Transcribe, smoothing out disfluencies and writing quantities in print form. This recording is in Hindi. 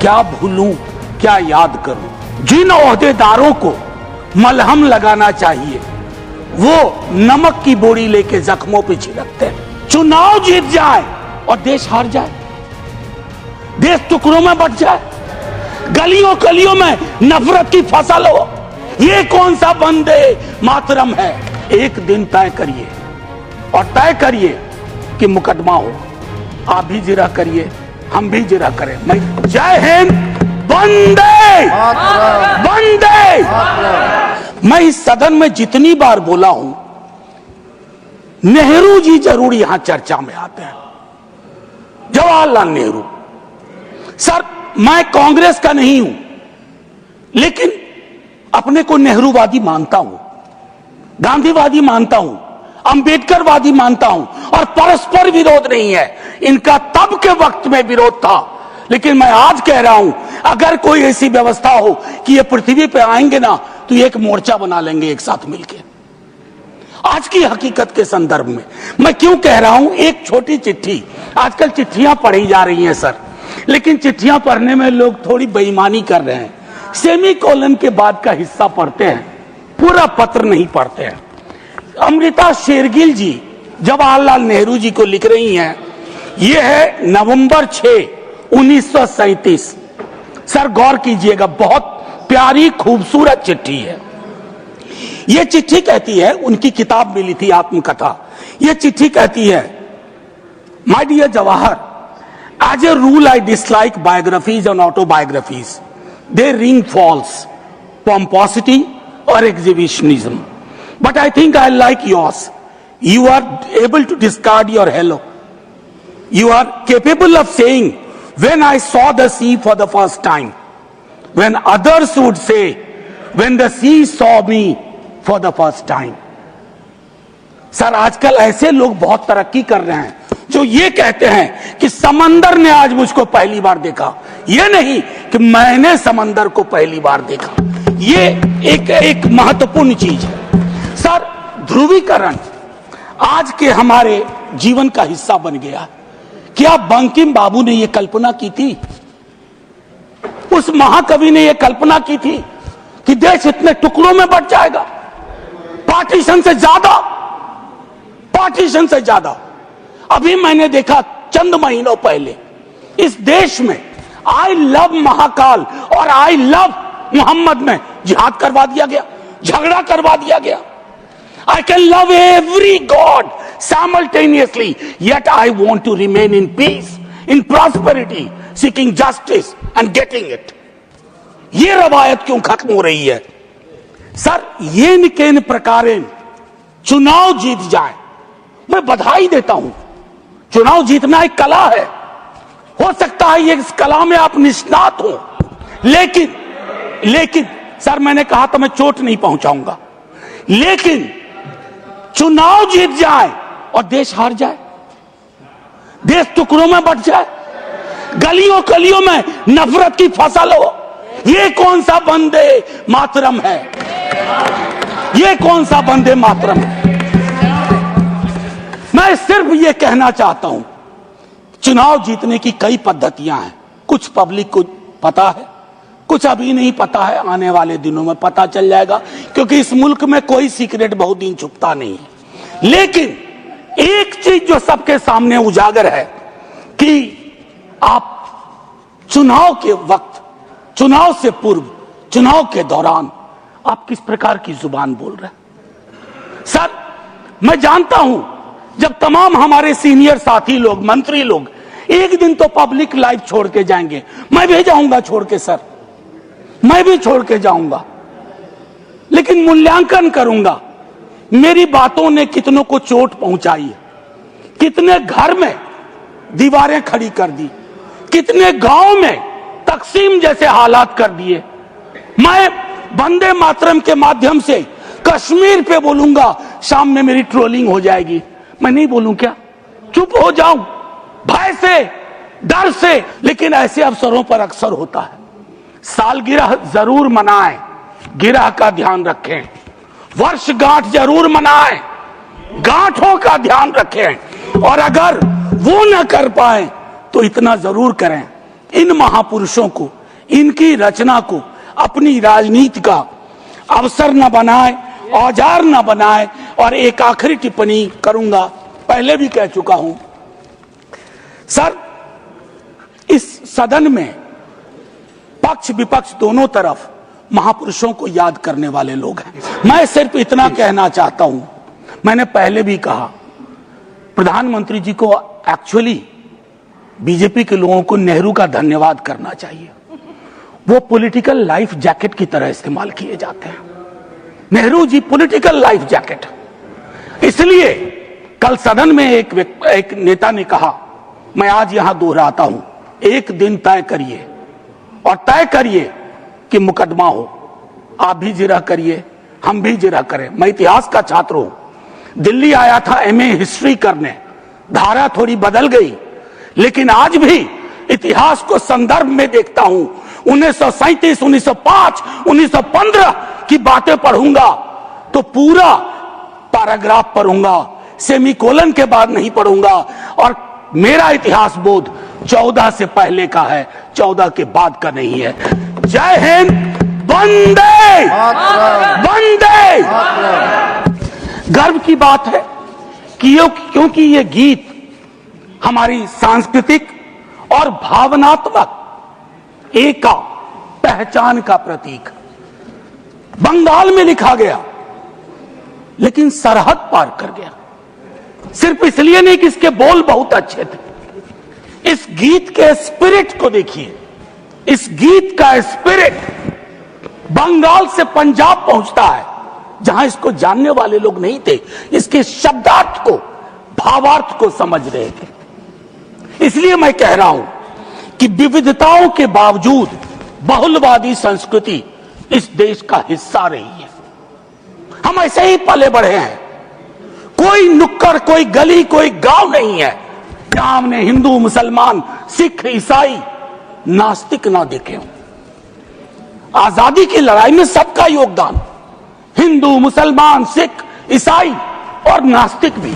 क्या भूलूं क्या याद करूं। जिन ओहदेदारों को मलहम लगाना चाहिए वो नमक की बोरी लेके जख्मों पे छिड़कते हैं। चुनाव जीत जाए और देश हार जाए, देश टुकड़ों में बट जाए, गलियों गलियों में नफरत की फसल हो, ये कौन सा वंदे मातरम है। एक दिन तय करिए और तय करिए कि मुकदमा हो। आप भी जिरा करिए, हम भी जिरा करें। मैं जय हिंद, वंदे वंदे। मैं इस सदन में जितनी बार बोला हूं, नेहरू जी जरूर यहां चर्चा में आते हैं। जवाहरलाल नेहरू सर, मैं कांग्रेस का नहीं हूं लेकिन अपने को नेहरूवादी मानता हूं, गांधीवादी मानता हूं, अंबेडकरवादी मानता हूं और परस्पर विरोध नहीं है। इनका तब के वक्त में विरोध था, लेकिन मैं आज कह रहा हूं अगर कोई ऐसी व्यवस्था हो कि ये पृथ्वी पे आएंगे ना तो एक मोर्चा बना लेंगे एक साथ मिलकर। आज की हकीकत के संदर्भ में मैं क्यों कह रहा हूं, एक छोटी चिट्ठी, आजकल चिट्ठियां पढ़ी जा रही हैं सर, लेकिन चिट्ठियां पढ़ने में लोग थोड़ी बेईमानी कर रहे हैं। सेमीकोलन के बाद का हिस्सा पढ़ते हैं, पूरा पत्र नहीं पढ़ते हैं। अमृता शेरगिल जी जवाहरलाल नेहरू जी को लिख रही हैं, यह है नवंबर 6, 1937। सर गौर कीजिएगा, बहुत प्यारी खूबसूरत चिट्ठी है। यह चिट्ठी कहती है, उनकी किताब मिली थी आत्मकथा। यह चिट्ठी कहती है, my dear Jawahar, as a rule I dislike biographies and autobiographies. They ring false, pomposity or exhibitionism. But I think I like yours. You are able to discard your hello. You are capable of saying, when I saw the sea for the first time. When others would say, when the sea saw me for the first time. Sir आजकल ऐसे लोग बहुत तरक्की कर रहे हैं जो ये कहते हैं कि समंदर ने आज मुझको पहली बार देखा, ये नहीं कि मैंने समंदर को पहली बार देखा। ये एक महत्वपूर्ण चीज है सर। ध्रुवीकरण आज के हमारे जीवन का हिस्सा बन गया। क्या बंकिम बाबू ने यह कल्पना की थी, उस महाकवि ने यह कल्पना की थी कि देश इतने टुकड़ों में बट जाएगा? पार्टीशन से ज्यादा, पार्टीशन से ज्यादा। अभी मैंने देखा चंद महीनों पहले इस देश में आई लव महाकाल और आई लव मोहम्मद में जिहाद करवा दिया गया, झगड़ा करवा दिया गया। I can love every God simultaneously, yet I want to remain in peace, in prosperity, seeking justice and getting it. ये रवायत क्यों खत्म हो रही है सर? ये निकेन प्रकारेण चुनाव जीत जाए, मैं बधाई देता हूं। चुनाव जीतना एक कला है, हो सकता है ये इस कला में आप निष्णात हो, लेकिन सर मैंने कहा तो मैं चोट नहीं पहुंचाऊंगा, लेकिन चुनाव जीत जाए और देश हार जाए, देश टुकड़ों में बट जाए, गलियों गलियों में नफरत की फसल हो, ये कौन सा वंदे मातरम है? ये कौन सा वंदे मातरम है? मैं सिर्फ ये कहना चाहता हूं, चुनाव जीतने की कई पद्धतियां हैं। कुछ पब्लिक को पता है, कुछ अभी नहीं पता है, आने वाले दिनों में पता चल जाएगा, क्योंकि इस मुल्क में कोई सीक्रेट बहुत दिन छुपता नहीं है। लेकिन एक चीज जो सबके सामने उजागर है कि आप चुनाव के वक्त, चुनाव से पूर्व, चुनाव के दौरान आप किस प्रकार की जुबान बोल रहे हैं। सर मैं जानता हूं जब तमाम हमारे सीनियर साथी लोग, मंत्री लोग एक दिन तो पब्लिक लाइफ छोड़ के जाएंगे, मैं भी जाऊंगा छोड़ के सर, मैं भी छोड़ के जाऊंगा, लेकिन मूल्यांकन करूंगा मेरी बातों ने कितनों को चोट पहुंचाई है, कितने घर में दीवारें खड़ी कर दी, कितने गांव में तकसीम जैसे हालात कर दिए। मैं वंदे मातरम के माध्यम से कश्मीर पे बोलूंगा, शाम में मेरी ट्रोलिंग हो जाएगी, मैं नहीं बोलूं क्या? चुप हो जाऊं भय से, डर से। लेकिन ऐसे अवसरों पर अक्सर होता है। सालगिरह जरूर मनाएं, गिरह का ध्यान रखें, वर्षगांठ जरूर मनाएं, गांठों का ध्यान रखें, और अगर वो न कर पाए तो इतना जरूर करें, इन महापुरुषों को, इनकी रचना को अपनी राजनीति का अवसर न बनाए, औजार न बनाए। और एक आखिरी टिप्पणी करूंगा, पहले भी कह चुका हूं सर, इस सदन में पक्ष विपक्ष दोनों तरफ महापुरुषों को याद करने वाले लोग हैं। मैं सिर्फ इतना कहना चाहता हूं, मैंने पहले भी कहा, प्रधानमंत्री जी को एक्चुअली बीजेपी के लोगों को नेहरू का धन्यवाद करना चाहिए। वो पॉलिटिकल लाइफ जैकेट की तरह इस्तेमाल किए जाते हैं। Nehru ji political life jacket. इसलिए कल सदन में एक नेता ने कहा, मैं आज यहां दोहराता हूं, एक दिन तय करिए और तय करिए कि मुकदमा हो। आप भी जिरह करिए, हम भी जिरह करें। मैं इतिहास का छात्र हूं, दिल्ली आया था एमए हिस्ट्री करने, धारा थोड़ी बदल गई, लेकिन आज भी इतिहास को संदर्भ में देखता हूं। 1937, 1905, 1915 की बातें पढ़ूंगा तो पूरा पैराग्राफ पढ़ूंगा, सेमीकोलन के बाद नहीं पढ़ूंगा। और मेरा इतिहास बोध 14 से पहले का है, 14 के बाद का नहीं है। जय हिंद, वंदे वंदे। गर्व की बात है कि क्योंकि ये गीत हमारी सांस्कृतिक और भावनात्मक एका पहचान का प्रतीक। बंगाल में लिखा गया लेकिन सरहद पार कर गया, सिर्फ इसलिए नहीं कि इसके बोल बहुत अच्छे थे। इस गीत के स्पिरिट को देखिए, इस गीत का स्पिरिट बंगाल से पंजाब पहुंचता है, जहां इसको जानने वाले लोग नहीं थे, इसके शब्दार्थ को, भावार्थ को समझ रहे थे। इसलिए मैं कह रहा हूं कि विविधताओं के बावजूद बहुलवादी संस्कृति इस देश का हिस्सा रही है। हम ऐसे ही पले बढ़े हैं। कोई नुक्कड़, कोई गली, कोई गांव नहीं है जहां हमने हिंदू, मुसलमान, सिख, ईसाई, नास्तिक ना देखे हों। आजादी की लड़ाई में सबका योगदान, हिंदू, मुसलमान, सिख, ईसाई और नास्तिक भी।